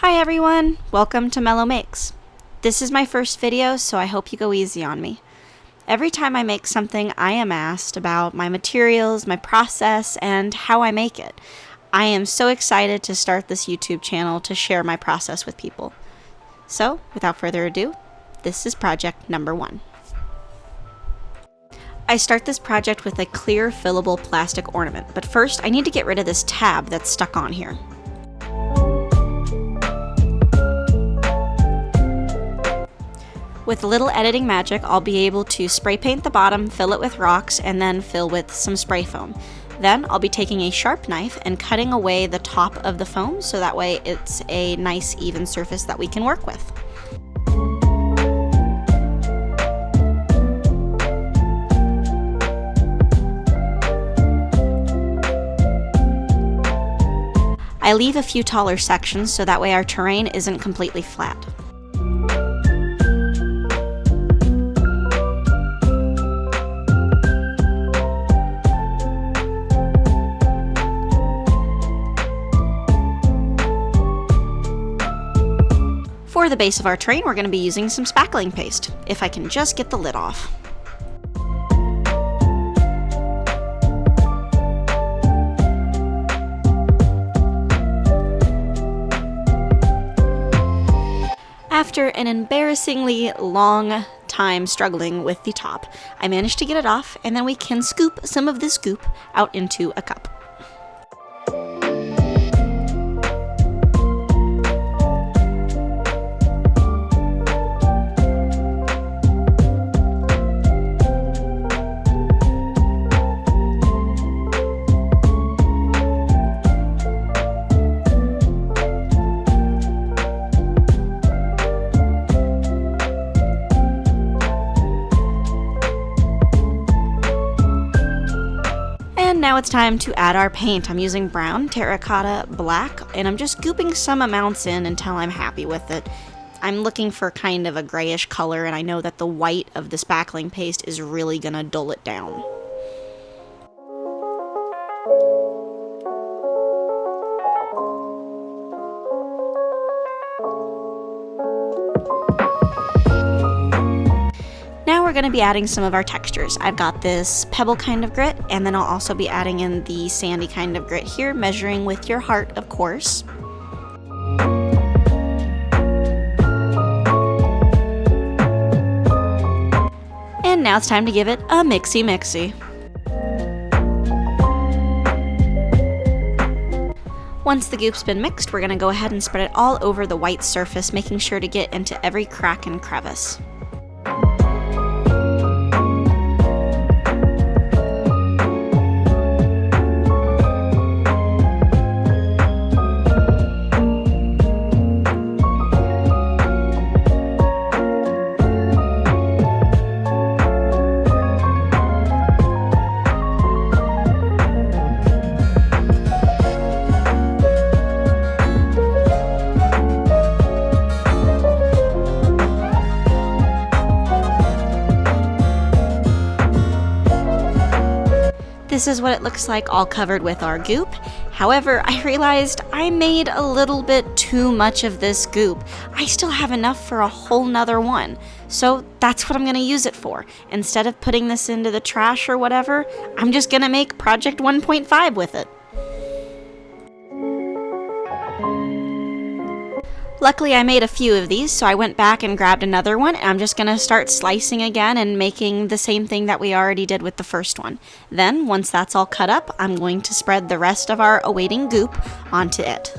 Hi everyone, welcome to Mellow Makes. This is my first video, so I hope you go easy on me. Every time I make something, I am asked about my materials, my process, and how I make it. I am so excited to start this YouTube channel to share my process with people. So, without further ado, this is project number 1. I start this project with a clear fillable plastic ornament, but first I need to get rid of this tab that's stuck on here. With a little editing magic, I'll be able to spray paint the bottom, fill it with rocks, and then fill with some spray foam. Then I'll be taking a sharp knife and cutting away the top of the foam so that way it's a nice even surface that we can work with. I leave a few taller sections so that way our terrain isn't completely flat. For the base of our terrain, we're going to be using some spackling paste, if I can just get the lid off. After an embarrassingly long time struggling with the top, I managed to get it off, and then we can scoop some of this goop out into a cup. Now it's time to add our paint. I'm using brown, terracotta, black, and I'm just gooping some amounts in until I'm happy with it. I'm looking for kind of a grayish color, and I know that the white of the spackling paste is really gonna dull it down. We're going to be adding some of our textures. I've got this pebble kind of grit, and then I'll also be adding in the sandy kind of grit here, measuring with your heart, of course. And now it's time to give it a mixy-mixy. Once the goop's been mixed, we're going to go ahead and spread it all over the white surface, making sure to get into every crack and crevice. This is what it looks like all covered with our goop. However, I realized I made a little bit too much of this goop. I still have enough for a whole nother one. So that's what I'm gonna use it for. Instead of putting this into the trash or whatever, I'm just gonna make project 1.5 with it. Luckily, I made a few of these, so I went back and grabbed another one, and I'm just going to start slicing again and making the same thing that we already did with the first one. Then, once that's all cut up, I'm going to spread the rest of our awaiting goop onto it.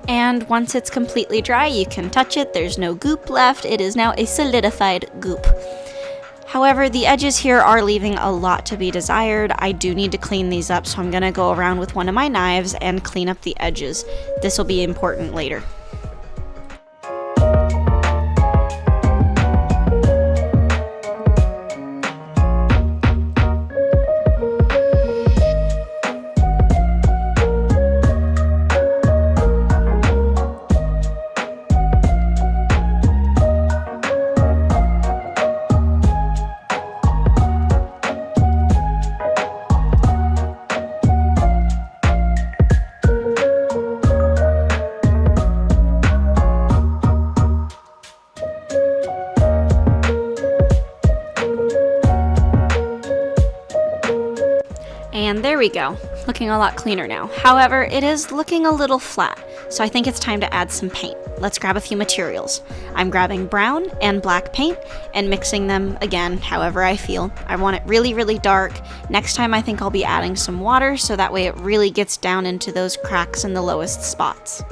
And once it's completely dry, you can touch it. There's no goop left. It is now a solidified goop. However, the edges here are leaving a lot to be desired. I do need to clean these up, so I'm going to go around with one of my knives and clean up the edges. This will be important later. And there we go, looking a lot cleaner now. However, it is looking a little flat, so I think it's time to add some paint. Let's grab a few materials. I'm grabbing brown and black paint and mixing them again however I feel. I want it really, really dark. Next time I think I'll be adding some water so that way it really gets down into those cracks in the lowest spots.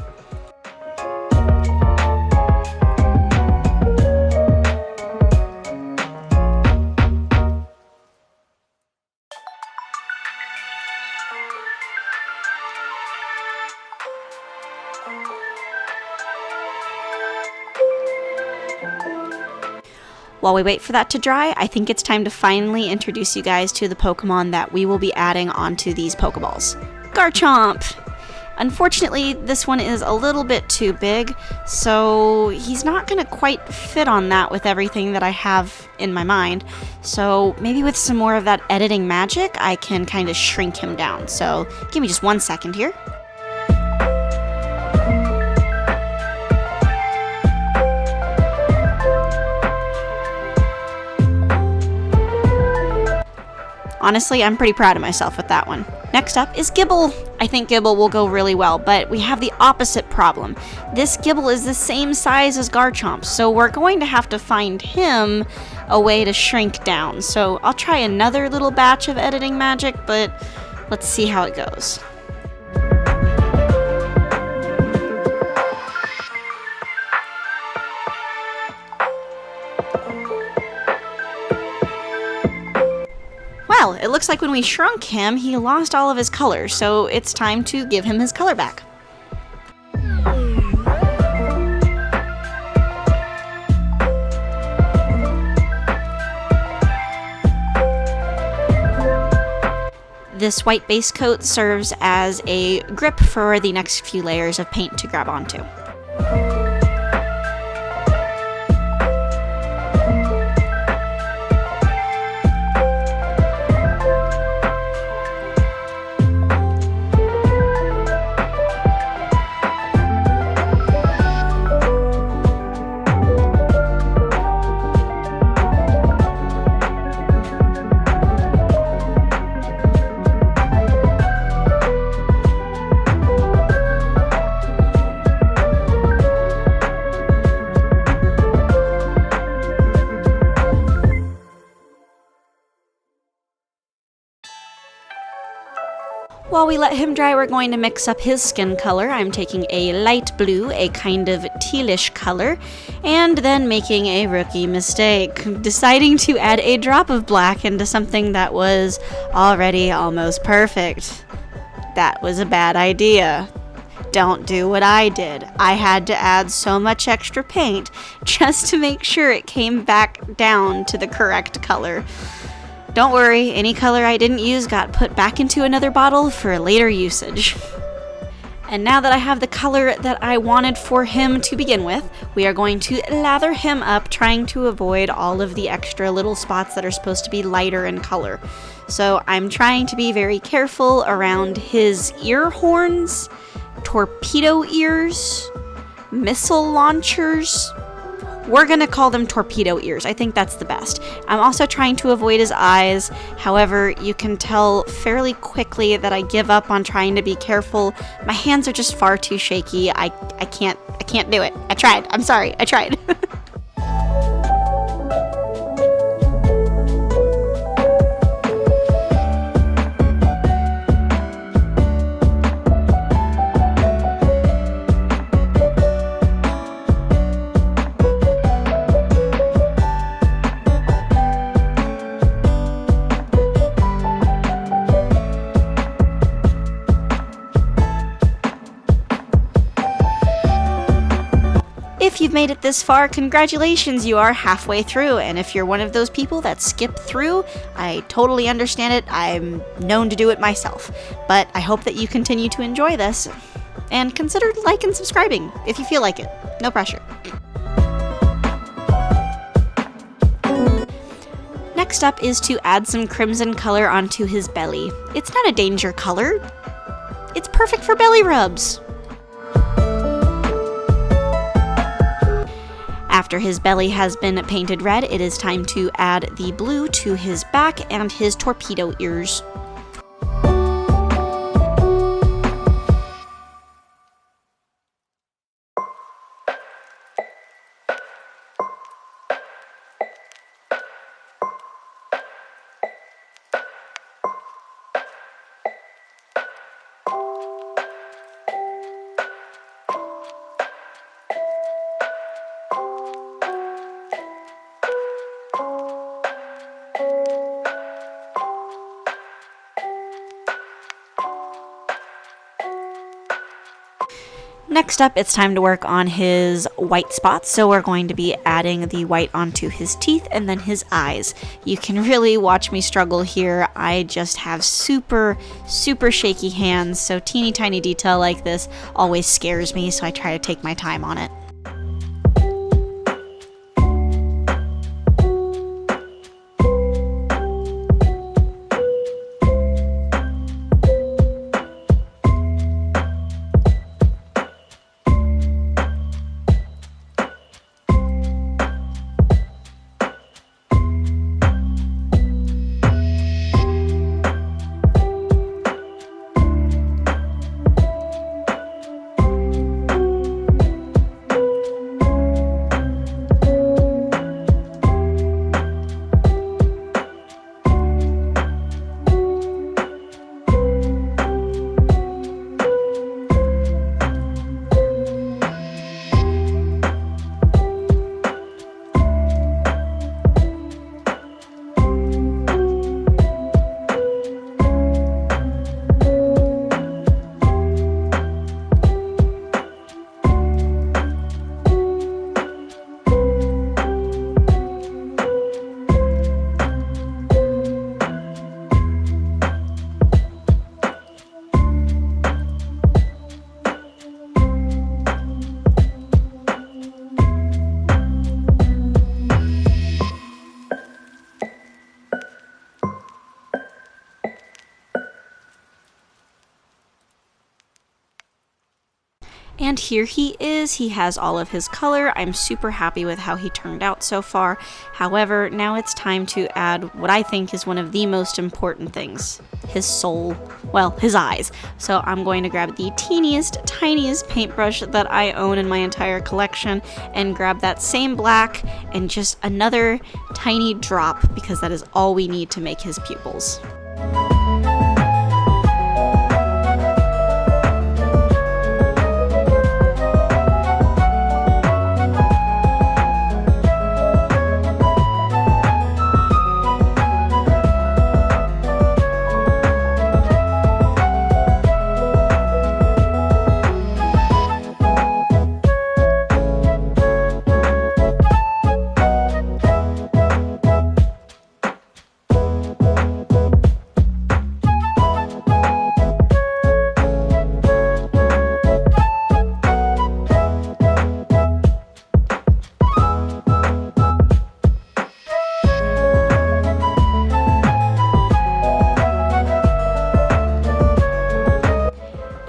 While we wait for that to dry, I think it's time to finally introduce you guys to the Pokemon that we will be adding onto these Pokeballs. Garchomp! Unfortunately, this one is a little bit too big, so he's not going to quite fit on that with everything that I have in my mind. So maybe with some more of that editing magic, I can kind of shrink him down. So give me just 1 second here. Honestly, I'm pretty proud of myself with that one. Next up is Gible. I think Gible will go really well, but we have the opposite problem. This Gible is the same size as Garchomp, so we're going to have to find him a way to shrink down. So I'll try another little batch of editing magic, but let's see how it goes. Well, it looks like when we shrunk him, he lost all of his color, so it's time to give him his color back. This white base coat serves as a grip for the next few layers of paint to grab onto. While we let him dry, we're going to mix up his skin color. I'm taking a light blue, a kind of tealish color, and then making a rookie mistake, deciding to add a drop of black into something that was already almost perfect. That was a bad idea. Don't do what I did. I had to add so much extra paint just to make sure it came back down to the correct color. Don't worry, any color I didn't use got put back into another bottle for later usage. And now that I have the color that I wanted for him to begin with, we are going to lather him up, trying to avoid all of the extra little spots that are supposed to be lighter in color. So I'm trying to be very careful around his ear horns, torpedo ears, missile launchers. We're gonna call them torpedo ears. I think that's the best. I'm also trying to avoid his eyes. However, you can tell fairly quickly that I give up on trying to be careful. My hands are just far too shaky. I can't do it. I tried. I'm sorry. I tried. If you've made it this far, congratulations, you are halfway through, and if you're one of those people that skip through, I totally understand it. I'm known to do it myself, but I hope that you continue to enjoy this, and consider like and subscribing if you feel like it. No pressure. Next up is to add some crimson color onto his belly. It's not a danger color. It's perfect for belly rubs. After his belly has been painted red, it is time to add the blue to his back and his torpedo ears. Next up, it's time to work on his white spots, so we're going to be adding the white onto his teeth and then his eyes. You can really watch me struggle here. I just have super shaky hands, so teeny tiny detail like this always scares me, so I try to take my time on it. And here he is. He has all of his color. I'm super happy with how he turned out so far. However, now it's time to add what I think is one of the most important things, his soul. Well, his eyes. So I'm going to grab the teeniest, tiniest paintbrush that I own in my entire collection and grab that same black and just another tiny drop, because that is all we need to make his pupils.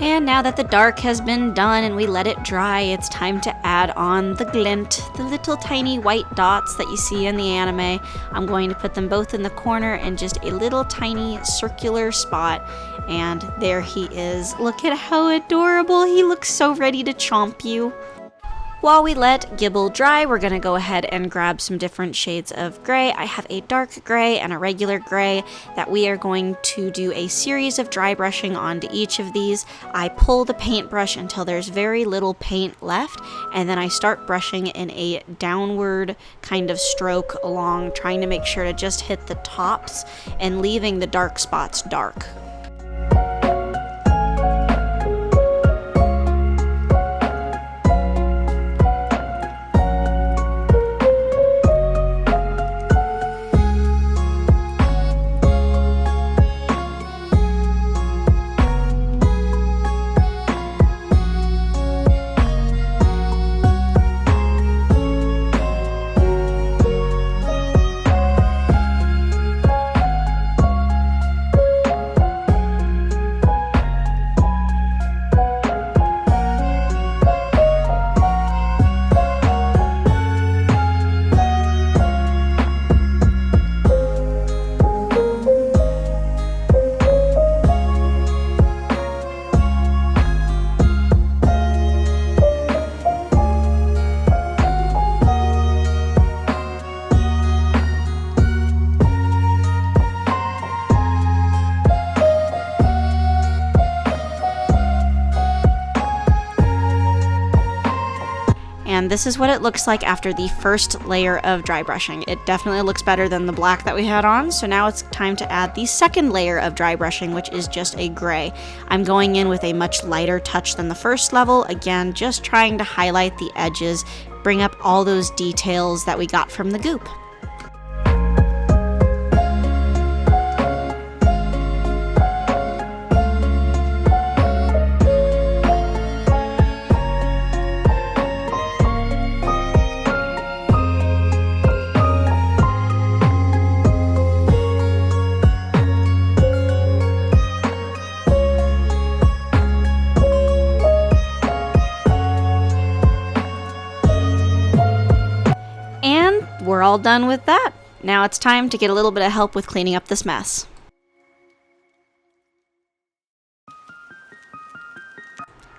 And now that the dark has been done and we let it dry, it's time to add on the glint, the little tiny white dots that you see in the anime. I'm going to put them both in the corner in just a little tiny circular spot. And there he is. Look at how adorable. He looks so ready to chomp you. While we let Gible dry, we're going to go ahead and grab some different shades of gray. I have a dark gray and a regular gray that we are going to do a series of dry brushing onto each of these. I pull the paintbrush until there's very little paint left, and then I start brushing in a downward kind of stroke along, trying to make sure to just hit the tops and leaving the dark spots dark. And this is what it looks like after the first layer of dry brushing. It definitely looks better than the black that we had on, so now it's time to add the second layer of dry brushing, which is just a gray. I'm going in with a much lighter touch than the first level, again, just trying to highlight the edges, bring up all those details that we got from the goop. We're all done with that. Now it's time to get a little bit of help with cleaning up this mess.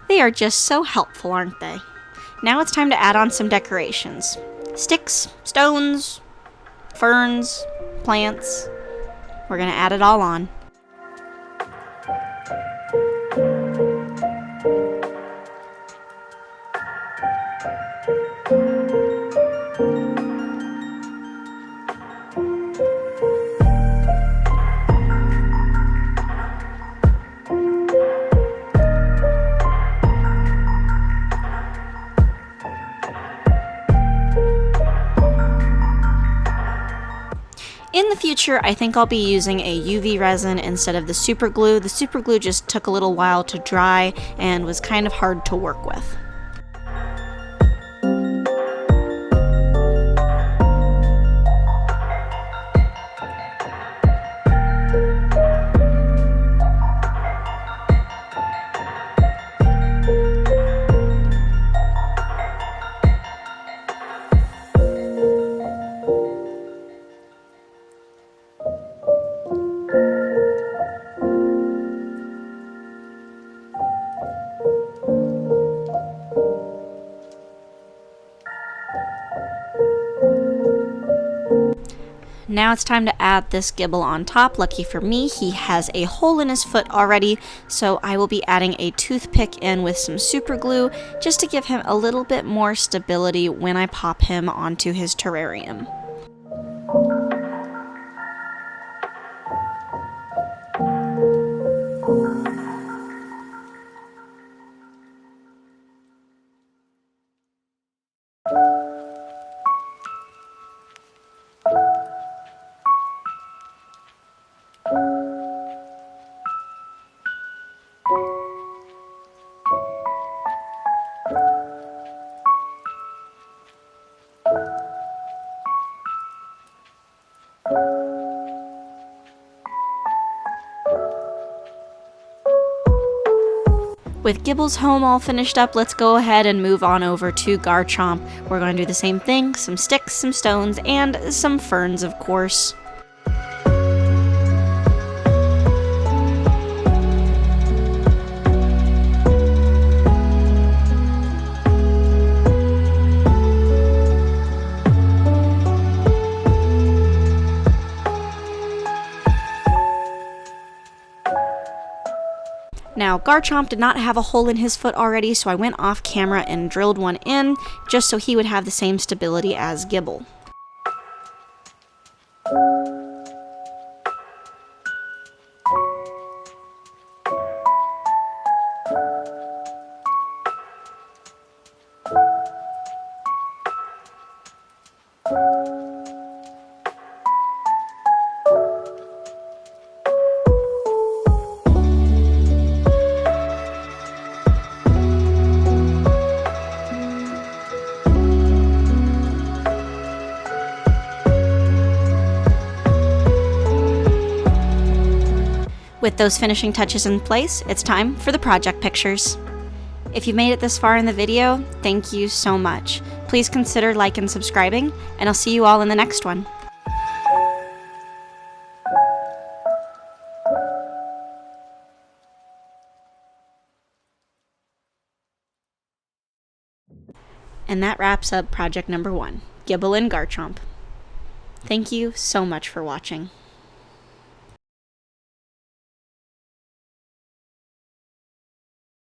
They are just so helpful, aren't they? Now it's time to add on some decorations. Sticks, stones, ferns, plants. We're gonna add it all on. In the future, I think I'll be using a UV resin instead of the super glue. The super glue just took a little while to dry and was kind of hard to work with. Now it's time to add this Gible on top. Lucky for me, he has a hole in his foot already, so I will be adding a toothpick in with some super glue just to give him a little bit more stability when I pop him onto his terrarium. With Gible's home all finished up, let's go ahead and move on over to Garchomp. We're going to do the same thing, some sticks, some stones, and some ferns, of course. Now, Garchomp did not have a hole in his foot already, so I went off camera and drilled one in, just so he would have the same stability as Gible. With those finishing touches in place, it's time for the project pictures. If you've made it this far in the video, thank you so much. Please consider like and subscribing, and I'll see you all in the next one. And that wraps up project number 1, Gible and Garchomp. Thank you so much for watching.